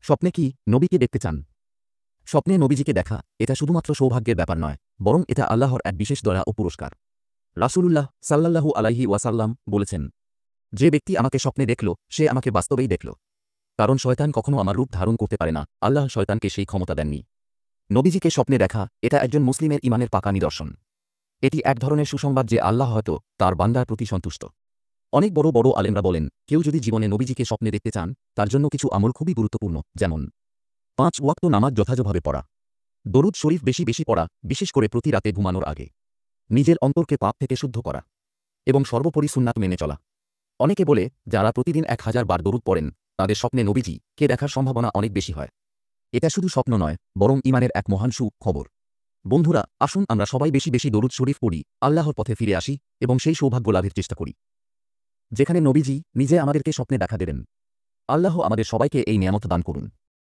স্বপ্নে কি নবীকে দেখতে চান? স্বপ্নে নবীজিকে দেখা এটা শুধুমাত্র সৌভাগ্যের ব্যাপার নয়, বরং এটা আল্লাহর এক বিশেষ দয়া ও পুরস্কার। রাসূলুল্লাহ সাল্লাল্লাহু আলাইহি ওয়াসাল্লাম বলেছেন, যে ব্যক্তি আমাকে স্বপ্নে দেখল সে আমাকে বাস্তবেই দেখল। কারণ শয়তান কখনো আমার রূপ ধারণ করতে পারে না, আল্লাহ শয়তানকে সেই ক্ষমতা দেননি। নবীজিকে স্বপ্নে দেখা এটা একজন মুসলিমের ঈমানের পাকা নিদর্শন। এটি এক ধরনের সুসংবাদ যে আল্লাহ হয়তো তার বান্দার প্রতি সন্তুষ্ট। অনেক বড় বড় আলেমরা বলেন, কেউ যদি জীবনে নবীজিকে স্বপ্নে দেখতে চান তার জন্য কিছু আমল খুবই গুরুত্বপূর্ণ, যেমন 5 ওয়াক্ত নামাজ যথাযথভাবে পড়া, দরুদ শরীফ বেশি বেশি পড়া, বিশেষ করে প্রতি রাতে ঘুমানোর আগে, নিজের অন্তরকে পাপ থেকে শুদ্ধ করা এবং সর্বোপরি সুন্নাত মেনে চলা। অনেকে বলে যারা প্রতিদিন 1000 বার দরুদ পড়েন তাদের স্বপ্নে নবীজি কে দেখার সম্ভাবনা অনেক বেশি হয়। এটা শুধু স্বপ্ন নয়, বরং ঈমানের এক মহান সুখবর। বন্ধুরা, আসুন আমরা সবাই বেশি বেশি দরুদ শরীফ পড়ি, আল্লাহর পথে ফিরে আসি এবং সেই সৌভাগ্য লাভের চেষ্টা করি যেখানে নবীজি নিজে আমাদেরকে স্বপ্নে দেখা দেবেন। আল্লাহ আমাদের সবাইকে এই নিয়ামত দান করুন।